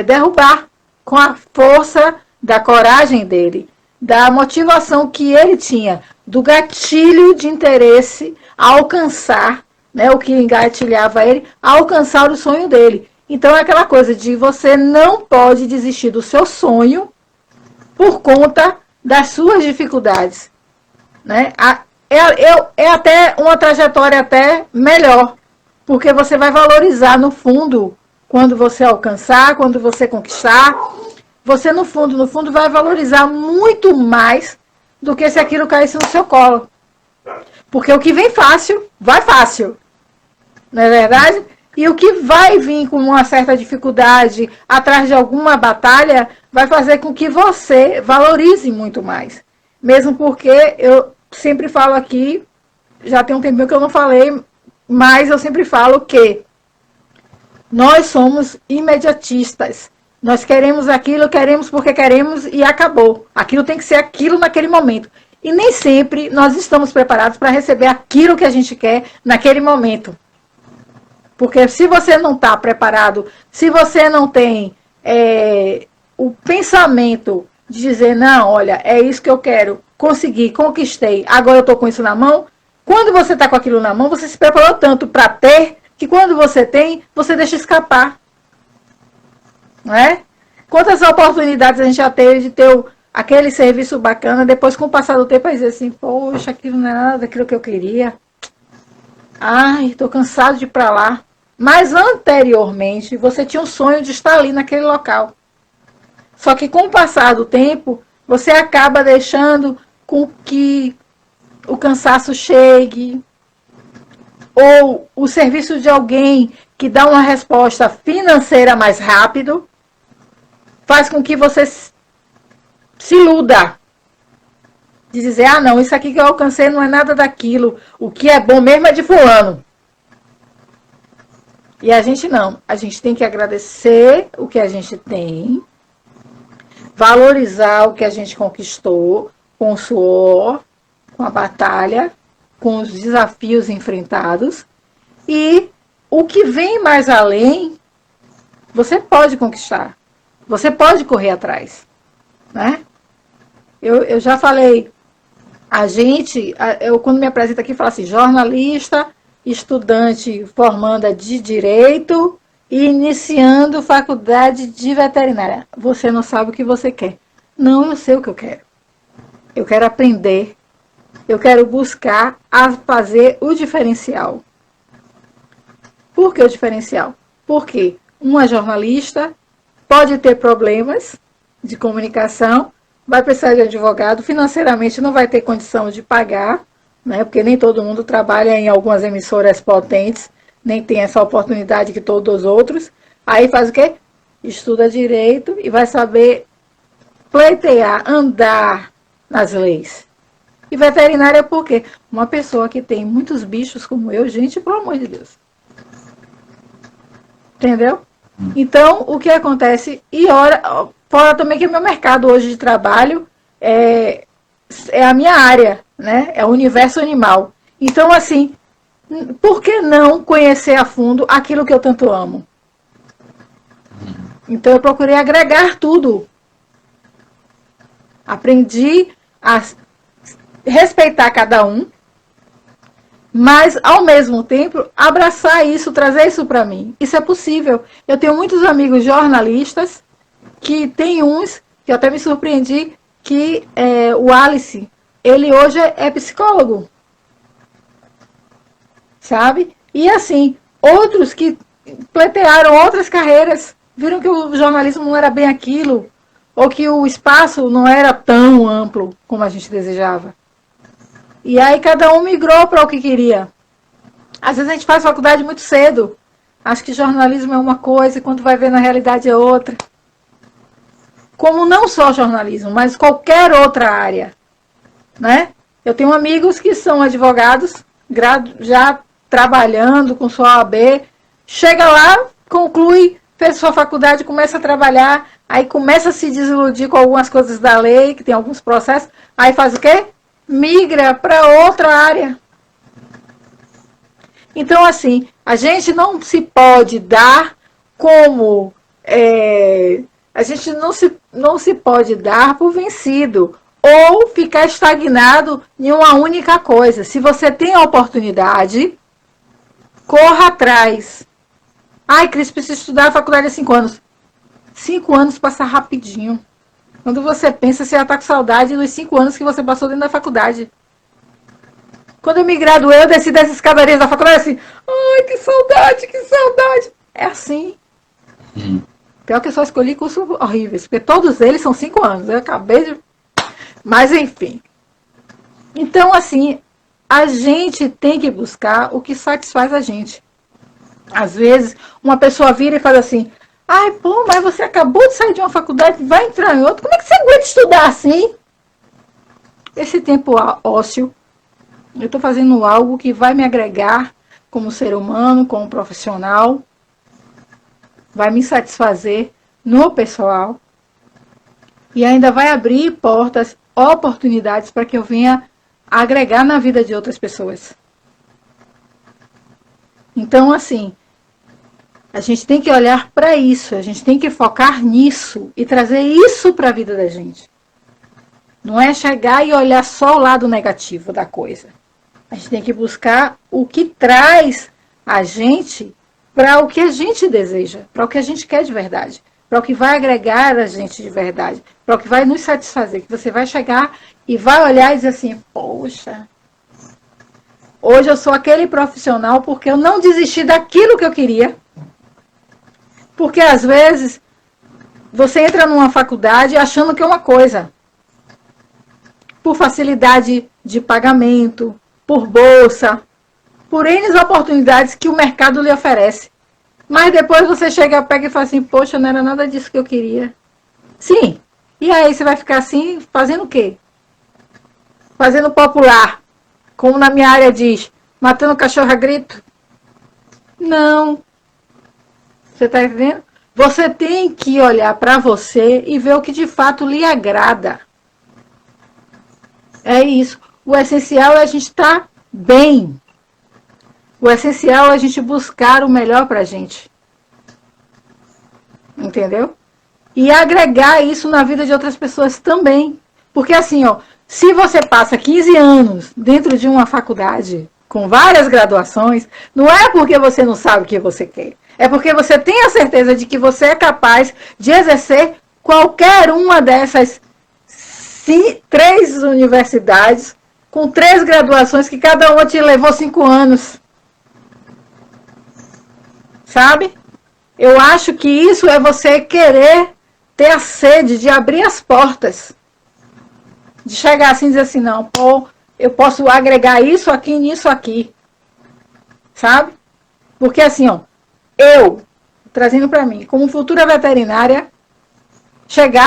derrubar com a força da coragem dele, da motivação que ele tinha, do gatilho de interesse a alcançar, né, o que engatilhava ele, a alcançar o sonho dele. Então é aquela coisa de você não pode desistir do seu sonho por conta das suas dificuldades, né? É até uma trajetória até melhor, porque você vai valorizar no fundo, quando você alcançar, quando você conquistar, você no fundo vai valorizar muito mais do que se aquilo caísse no seu colo. Porque o que vem fácil, vai fácil. Não é verdade? E o que vai vir com uma certa dificuldade, atrás de alguma batalha, vai fazer com que você valorize muito mais. Mesmo porque eu sempre falo aqui, já tem um tempinho que eu não falei, mas eu sempre falo que nós somos imediatistas. Nós queremos aquilo, queremos porque queremos e acabou. Aquilo tem que ser aquilo naquele momento. E nem sempre nós estamos preparados para receber aquilo que a gente quer naquele momento. Porque se você não está preparado, se você não tem o pensamento de dizer, não, olha, é isso que eu quero, consegui, conquistei, agora eu estou com isso na mão. Quando você está com aquilo na mão, você se preparou tanto para ter, que quando você tem, você deixa escapar. Não é? Quantas oportunidades a gente já teve de ter aquele serviço bacana, depois com o passar do tempo, a dizer assim, poxa, aquilo não é nada daquilo que eu queria. Ai, estou cansado de ir para lá. Mas anteriormente, você tinha um sonho de estar ali naquele local. Só que com o passar do tempo, você acaba deixando com que o cansaço chegue, ou o serviço de alguém que dá uma resposta financeira mais rápido, faz com que você se iluda. De dizer, ah não, isso aqui que eu alcancei não é nada daquilo. O que é bom mesmo é de fulano. E a gente não. A gente tem que agradecer o que a gente tem, valorizar o que a gente conquistou com o suor, com a batalha, com os desafios enfrentados. E o que vem mais além, você pode conquistar. Você pode correr atrás. Né? Eu já falei, eu quando me apresento aqui, falo assim, jornalista, estudante formanda de Direito e iniciando faculdade de veterinária. Você não sabe o que você quer. Não, eu sei o que eu quero. Eu quero aprender. Eu quero buscar a fazer o diferencial. Por que o diferencial? Porque uma jornalista pode ter problemas de comunicação, vai precisar de advogado, financeiramente não vai ter condição de pagar, né, porque nem todo mundo trabalha em algumas emissoras potentes, nem tem essa oportunidade que todos os outros. Aí faz o quê? Estuda direito e vai saber pleitear, andar nas leis. E veterinária por quê? Uma pessoa que tem muitos bichos como eu, gente, pelo amor de Deus. Entendeu? Então, o que acontece, fora também que o meu mercado hoje de trabalho é a minha área, né? É o universo animal. Então, assim, por que não conhecer a fundo aquilo que eu tanto amo? Então, eu procurei agregar tudo. Aprendi a respeitar cada um, mas, ao mesmo tempo, abraçar isso, trazer isso para mim. Isso é possível. Eu tenho muitos amigos jornalistas, que tem uns, que eu até me surpreendi, que o Alice, ele hoje é psicólogo. Sabe? E assim, outros que pleitearam outras carreiras, viram que o jornalismo não era bem aquilo, ou que o espaço não era tão amplo como a gente desejava. E aí cada um migrou para o que queria. Às vezes a gente faz faculdade muito cedo. Acho que jornalismo é uma coisa e quando vai ver na realidade é outra. Como não só jornalismo, mas qualquer outra área. Né? Eu tenho amigos que são advogados, já trabalhando com sua OAB, chega lá, conclui, fez sua faculdade, começa a trabalhar, aí começa a se desiludir com algumas coisas da lei, que tem alguns processos, aí faz o quê? Migra para outra área. Então, assim, a gente não se pode dar como... a gente não se pode dar por vencido ou ficar estagnado em uma única coisa. Se você tem a oportunidade, corra atrás. Ai, Cris, preciso estudar a faculdade há 5 anos. 5 anos passa rapidinho. Quando você pensa, você já está com saudade dos 5 anos que você passou dentro da faculdade. Quando eu me graduei, eu desci das escadarias da faculdade assim, ai, que saudade, que saudade. É assim. Pior que eu só escolhi cursos horríveis, porque todos eles são 5 anos. Eu acabei de... Mas, enfim. Então, assim, a gente tem que buscar o que satisfaz a gente. Às vezes, uma pessoa vira e fala assim, ai, pô, mas você acabou de sair de uma faculdade e vai entrar em outra. Como é que você aguenta estudar assim? Esse tempo ósseo, eu estou fazendo algo que vai me agregar como ser humano, como profissional, vai me satisfazer no pessoal e ainda vai abrir portas, oportunidades para que eu venha agregar na vida de outras pessoas. Então, assim, A gente tem que olhar para isso, a gente tem que focar nisso e trazer isso para a vida da gente. Não é chegar e olhar só o lado negativo da coisa. A gente tem que buscar o que traz a gente para o que a gente deseja, para o que a gente quer de verdade, para o que vai agregar a gente de verdade, para o que vai nos satisfazer, que você vai chegar e vai olhar e dizer assim, poxa, hoje eu sou aquele profissional porque eu não desisti daquilo que eu queria. Porque às vezes você entra numa faculdade achando que é uma coisa, por facilidade de pagamento, por bolsa, por N oportunidades que o mercado lhe oferece. Mas depois você chega, pega e fala assim, poxa, não era nada disso que eu queria. Sim. E aí você vai ficar assim, fazendo o quê? Fazendo popular. Como na minha área diz, matando cachorro a grito? Não. Você está entendendo? Você tem que olhar para você e ver o que de fato lhe agrada. É isso. O essencial é a gente estar bem. O essencial é a gente buscar o melhor para a gente. Entendeu? E agregar isso na vida de outras pessoas também. Porque assim, ó, se você passa 15 anos dentro de uma faculdade com várias graduações, não é porque você não sabe o que você quer. É porque você tem a certeza de que você é capaz de exercer qualquer uma dessas 3 universidades, com 3 graduações, que cada uma te levou 5 anos. Sabe? Eu acho que isso é você querer ter a sede de abrir as portas. De chegar assim e dizer assim, não, pô, eu posso agregar isso aqui nisso aqui. Sabe? Porque assim, ó, eu, trazendo para mim, como futura veterinária,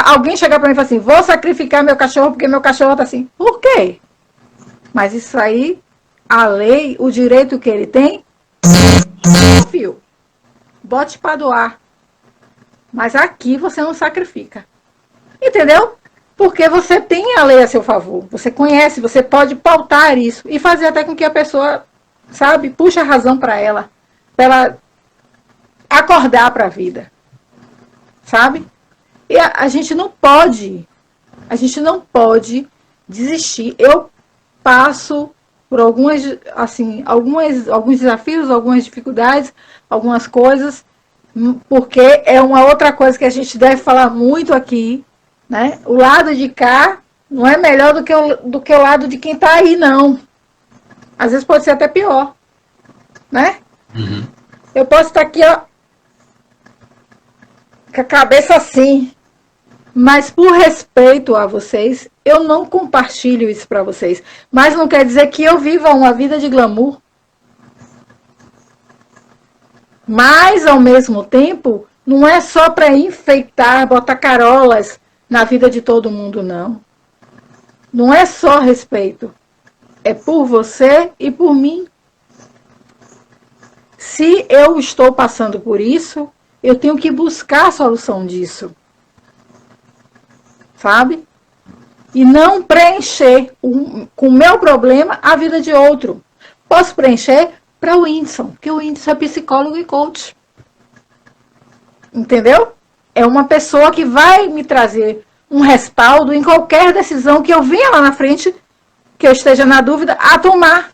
alguém chegar para mim e falar assim, vou sacrificar meu cachorro porque meu cachorro tá assim. Por quê? Mas isso aí, a lei, o direito que ele tem, fio, bote para doar. Mas aqui você não sacrifica. Entendeu? Porque você tem a lei a seu favor. Você conhece, você pode pautar isso e fazer até com que a pessoa, sabe, puxe a razão para ela acordar para a vida. Sabe? E a gente não pode desistir. Eu passo por alguns desafios, algumas dificuldades, algumas coisas, porque é uma outra coisa que a gente deve falar muito aqui, né? O lado de cá não é melhor do que o lado de quem está aí, não. Às vezes pode ser até pior, né? Uhum. Eu posso estar aqui, ó, com a cabeça assim, mas por respeito a vocês, eu não compartilho isso para vocês. Mas não quer dizer que eu viva uma vida de glamour. Mas, ao mesmo tempo, não é só para enfeitar, botar carolas na vida de todo mundo, não. Não é só respeito. É por você e por mim. Se eu estou passando por isso, eu tenho que buscar a solução disso. Sabe? E não preencher com o meu problema a vida de outro. Posso preencher para o Whindersson, porque o Whindersson é psicólogo e coach. Entendeu? É uma pessoa que vai me trazer um respaldo em qualquer decisão que eu venha lá na frente, que eu esteja na dúvida, a tomar.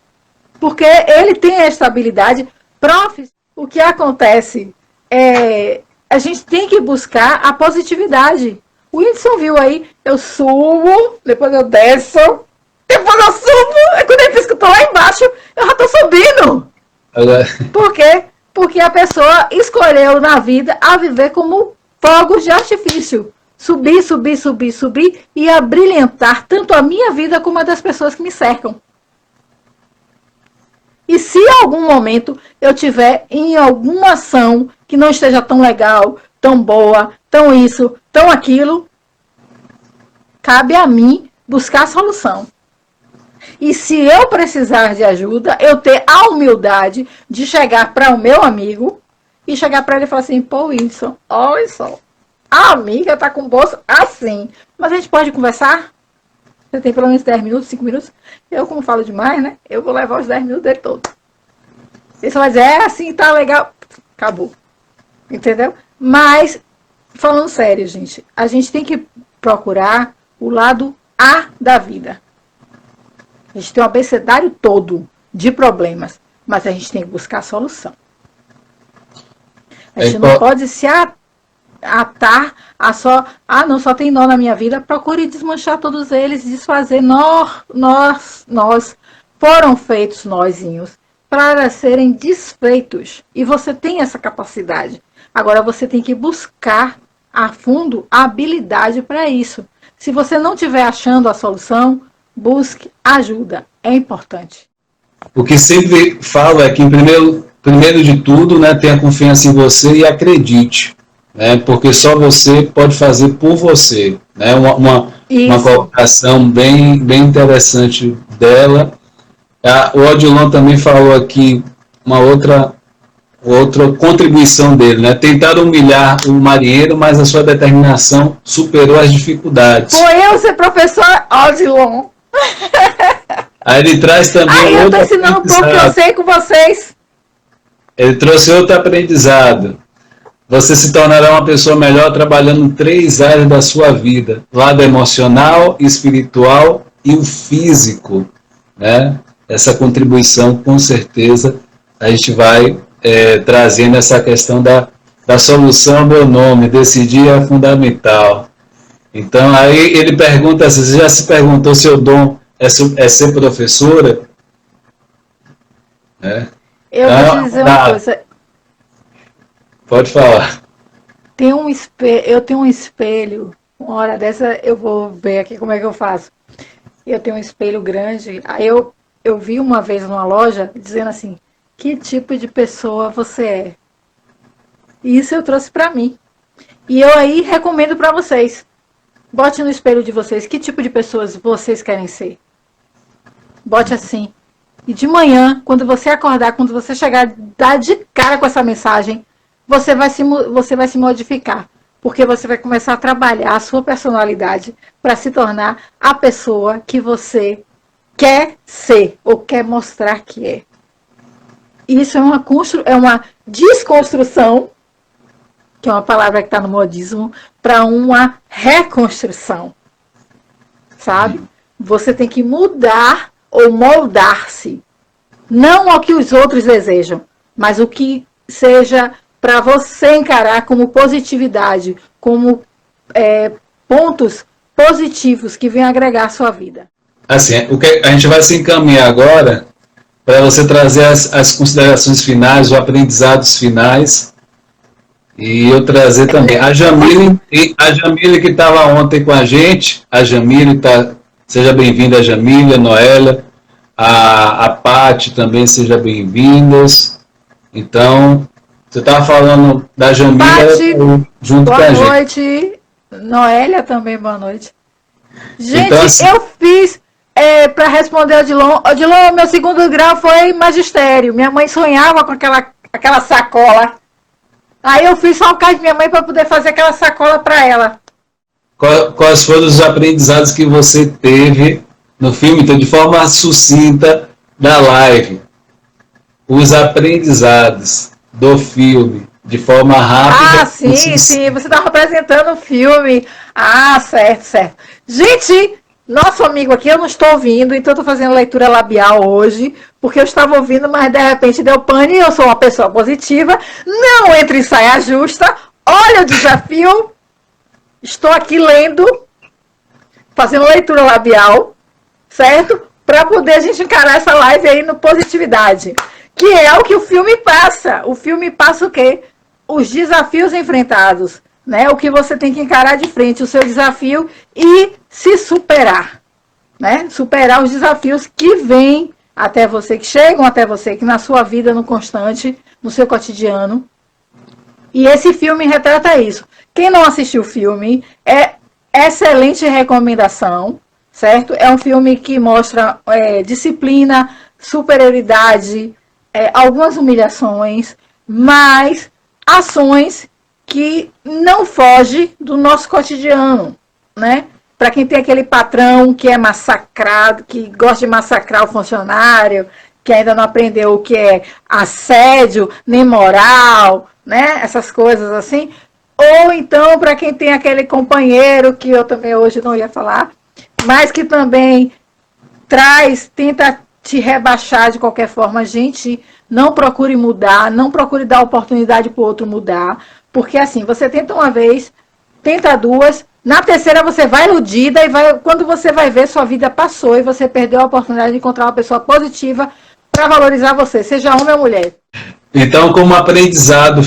Porque ele tem essa habilidade profissional. O que acontece é a gente tem que buscar a positividade. O Whindersson viu aí, eu subo, depois eu desço, depois eu subo, e quando ele diz que eu tô lá embaixo, eu já tô subindo. Por quê? Porque a pessoa escolheu na vida a viver como fogos de artifício. Subir, subir, subir, subir e abrilhantar tanto a minha vida como a das pessoas que me cercam. E se em algum momento eu tiver em alguma ação que não esteja tão legal, tão boa, tão isso, tão aquilo, cabe a mim buscar a solução. E se eu precisar de ajuda, eu ter a humildade de chegar para o meu amigo e chegar para ele e falar assim, pô, Whindersson, olha só, a amiga tá com o bolso assim, mas a gente pode conversar? Você tem pelo menos 10 minutos, 5 minutos? Eu, como falo demais, né? Eu vou levar os 10 minutos dele todo. Ele só vai dizer, é assim, tá legal. Acabou. Entendeu? Mas, falando sério, gente, a gente tem que procurar o lado A da vida. A gente tem um abecedário todo de problemas, mas a gente tem que buscar a solução. A gente não pode se atar a só, não, só tem nó na minha vida. Procure desmanchar todos eles, desfazer. Nós foram feitos nósinhos para serem desfeitos. E você tem essa capacidade. Agora você tem que buscar a fundo a habilidade para isso. Se você não estiver achando a solução, busque ajuda. É importante. O que sempre falo é que, primeiro de tudo, né, tenha confiança em você e acredite. Né, porque só você pode fazer por você. Né, uma colocação bem interessante dela. O Odilon também falou aqui uma outra contribuição dele, né? Tentar humilhar o marinheiro, mas a sua determinação superou as dificuldades. Foi eu ser professor Odilon. Aí ele traz também eu estou ensinando um pouco que eu sei com vocês. Ele trouxe outro aprendizado. Você se tornará uma pessoa melhor trabalhando em 3 áreas da sua vida. Lado emocional, espiritual e o físico. Né? Essa contribuição, com certeza, a gente vai trazendo essa questão da solução ao meu nome. Decidir é fundamental. Então, aí ele pergunta, você já se perguntou se o dom é ser professora? Eu vou te dizer uma coisa. Pode falar. Eu tenho um espelho. Uma hora dessa eu vou ver aqui como é que eu faço. Eu tenho um espelho grande. Aí eu vi uma vez numa loja dizendo assim, que tipo de pessoa você é? E isso eu trouxe para mim. E eu aí recomendo para vocês. Bote no espelho de vocês que tipo de pessoas vocês querem ser. Bote assim. E de manhã, quando você acordar, quando você chegar, dar de cara com essa mensagem, você vai se modificar. Porque você vai começar a trabalhar a sua personalidade para se tornar a pessoa que você quer ser ou quer mostrar que é. Isso é uma desconstrução, que é uma palavra que está no modismo, para uma reconstrução. Sabe? Você tem que mudar ou moldar-se. Não ao que os outros desejam, mas o que seja para você encarar como positividade, como pontos positivos que vêm agregar à sua vida. Assim, o que a gente vai se encaminhar agora para você trazer as considerações finais, os aprendizados finais, e eu trazer também a Jamile que estava ontem com a gente. A Jamile seja bem-vinda, a Jamile, a Noélia, a Paty também, seja bem-vindas. Então, você estava falando da Jamile junto com a gente. Boa noite. Noélia também, boa noite. Gente, então, assim, eu fiz, para responder ao Odilon. Odilon, meu segundo grau foi magistério. Minha mãe sonhava com aquela sacola. Aí eu fiz só o caso de minha mãe para poder fazer aquela sacola para ela. Quais foram os aprendizados que você teve no filme? Então, de forma sucinta, da live. Os aprendizados do filme, de forma rápida. Sim. Você estava apresentando o filme. Certo. Gente, nosso amigo aqui, eu não estou ouvindo, então eu estou fazendo leitura labial hoje, porque eu estava ouvindo, mas de repente deu pane, eu sou uma pessoa positiva, não entre em saia justa, olha o desafio, estou aqui lendo, fazendo leitura labial, certo? Para poder a gente encarar essa live aí no positividade, que é o que o filme passa. O filme passa o quê? Os desafios enfrentados, né? O que você tem que encarar de frente, o seu desafio e se superar, né? Superar os desafios que vêm até você, que chegam até você, que na sua vida, no constante, no seu cotidiano. E esse filme retrata isso. Quem não assistiu o filme, é excelente recomendação, certo? É um filme que mostra disciplina, superioridade, algumas humilhações, mas ações que não fogem do nosso cotidiano, né? Para quem tem aquele patrão que é massacrado, que gosta de massacrar o funcionário, que ainda não aprendeu o que é assédio, nem moral, né? Essas coisas assim. Ou então para quem tem aquele companheiro, que eu também hoje não ia falar, mas que também tenta te rebaixar de qualquer forma. Gente, não procure mudar, não procure dar oportunidade para o outro mudar, porque assim, você tenta uma vez, tenta duas, na terceira você vai iludida e quando você vai ver, sua vida passou e você perdeu a oportunidade de encontrar uma pessoa positiva para valorizar você, seja homem ou mulher. Então, como aprendizado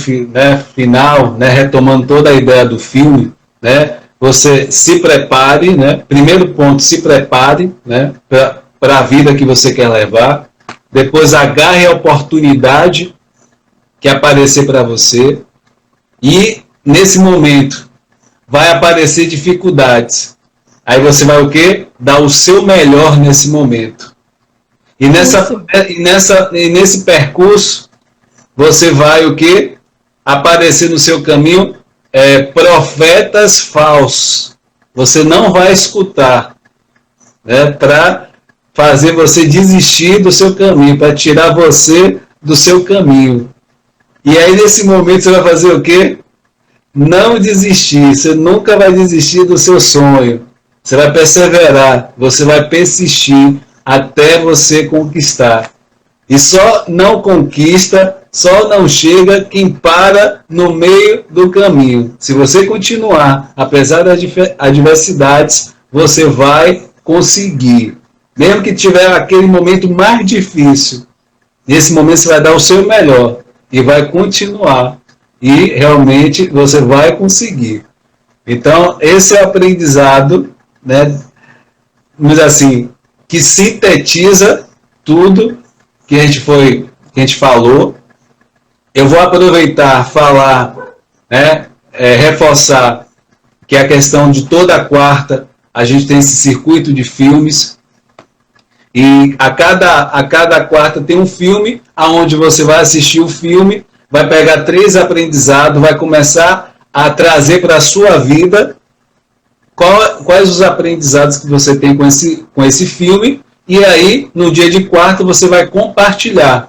final, né, retomando toda a ideia do filme, né, você se prepare, né, primeiro ponto, se prepare, né, para a vida que você quer levar. Depois, agarre a oportunidade que aparecer para você. E, nesse momento, vai aparecer dificuldades. Aí você vai o quê? Dar o seu melhor nesse momento. E nesse percurso, você vai o quê? Aparecer no seu caminho profetas falsos. Você não vai escutar, né, para fazer você desistir do seu caminho, para tirar você do seu caminho. E aí, nesse momento, você vai fazer o quê? Não desistir. Você nunca vai desistir do seu sonho. Você vai perseverar, você vai persistir até você conquistar. E só não conquista, só não chega quem para no meio do caminho. Se você continuar, apesar das adversidades, você vai conseguir. Mesmo que tiver aquele momento mais difícil, nesse momento você vai dar o seu melhor e vai continuar. E realmente você vai conseguir. Então, esse é o aprendizado, né, mas assim, que sintetiza tudo que a gente falou. Eu vou aproveitar, falar, né, reforçar que a questão de toda quarta a gente tem esse circuito de filmes, e a cada quarta tem um filme, aonde você vai assistir o filme, vai pegar 3 aprendizados, vai começar a trazer para a sua vida quais os aprendizados que você tem com esse filme, e aí, no dia de quarta, você vai compartilhar,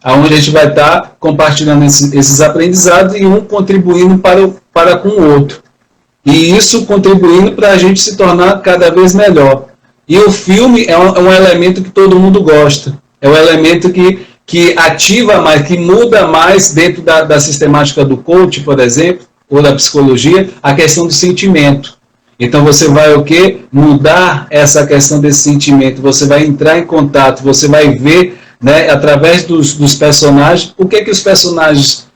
aonde a gente vai estar compartilhando esses aprendizados e um contribuindo para com o outro. E isso contribuindo para a gente se tornar cada vez melhor. E o filme é um elemento que todo mundo gosta. É um elemento que ativa mais, que muda mais dentro da sistemática do coach, por exemplo, ou da psicologia, a questão do sentimento. Então você vai o quê? Mudar essa questão desse sentimento. Você vai entrar em contato, você vai ver, né, através dos personagens, o que os personagens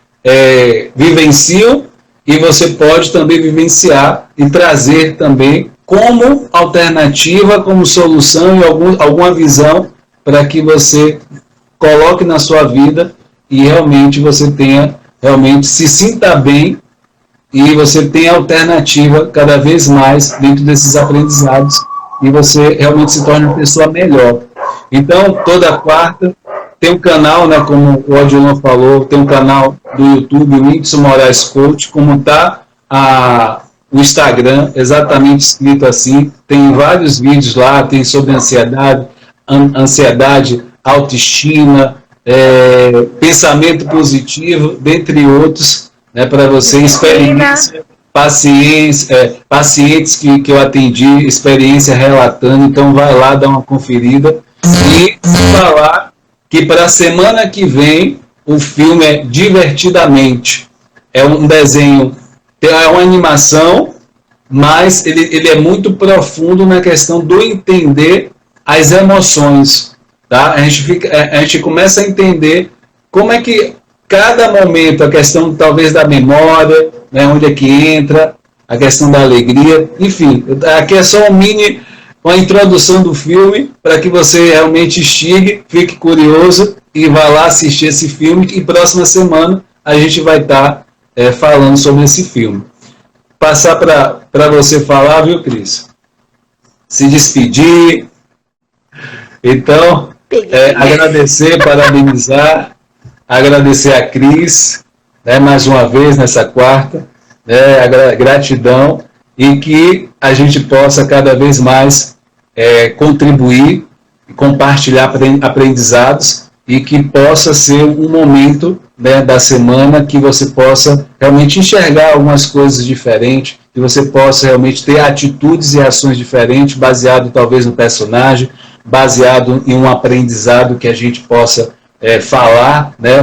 vivenciam, e você pode também vivenciar e trazer também como alternativa, como solução e alguma visão para que você coloque na sua vida e realmente você se sinta bem e você tenha alternativa cada vez mais dentro desses aprendizados e você realmente se torne uma pessoa melhor. Então, toda quarta tem um canal, né, como o Odilon falou, tem um canal do YouTube, o Whindersson Moraes Coach, como está o Instagram, exatamente escrito assim, tem vários vídeos lá, tem sobre ansiedade, autoestima, pensamento positivo, dentre outros, né, para você, experiência, pacientes que eu atendi, experiência relatando, então vai lá dar uma conferida. E falar que para a semana que vem o filme é Divertidamente. É um desenho, é uma animação, mas ele é muito profundo na questão do entender as emoções. Tá? A gente começa a entender como é que cada momento, a questão talvez da memória, né, onde é que entra, a questão da alegria, enfim, aqui é só uma introdução do filme para que você realmente instigue, fique curioso e vá lá assistir esse filme, e próxima semana a gente vai estar falando sobre esse filme. Passar para você falar, viu, Cris? Se despedir. Então, agradecer, parabenizar, agradecer a Cris, né, mais uma vez nessa quarta, né, gratidão, e que a gente possa cada vez mais contribuir e compartilhar aprendizados e que possa ser um momento, né, da semana que você possa realmente enxergar algumas coisas diferentes, que você possa realmente ter atitudes e ações diferentes, baseado talvez no personagem, baseado em um aprendizado que a gente possa falar, né,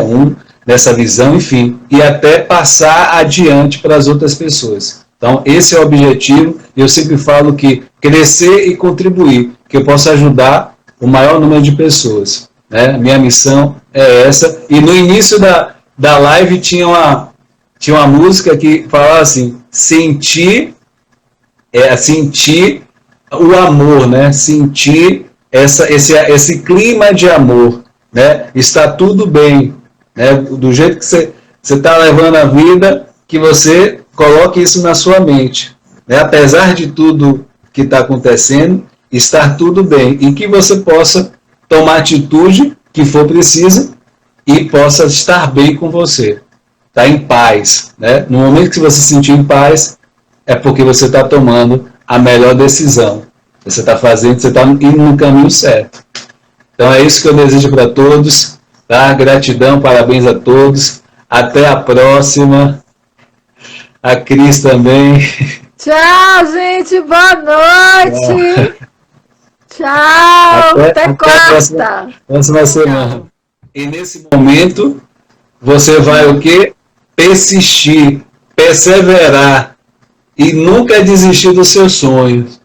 nessa visão, enfim, e até passar adiante para as outras pessoas. Então, esse é o objetivo, e eu sempre falo que crescer e contribuir, que eu possa ajudar o maior número de pessoas. Né? Minha missão é essa. E no início da live tinha uma música que falava assim, sentir o amor, né? Sentir esse clima de amor. Né? Está tudo bem. Né? Do jeito que você está levando a vida, que você coloque isso na sua mente. Né? Apesar de tudo que está acontecendo, estar tudo bem. E que você possa tomar a atitude que for precisa e possa estar bem com você. Estar em paz. Né? No momento que você se sentir em paz, é porque você está tomando a melhor decisão. Você está fazendo, você está indo no caminho certo. Então é isso que eu desejo para todos. Tá? Gratidão, parabéns a todos. Até a próxima. A Cris também. Tchau, gente. Boa noite. Tchau. Até quarta. Próxima semana. Tchau. E nesse momento, você vai o quê? Persistir, perseverar e nunca desistir dos seus sonhos.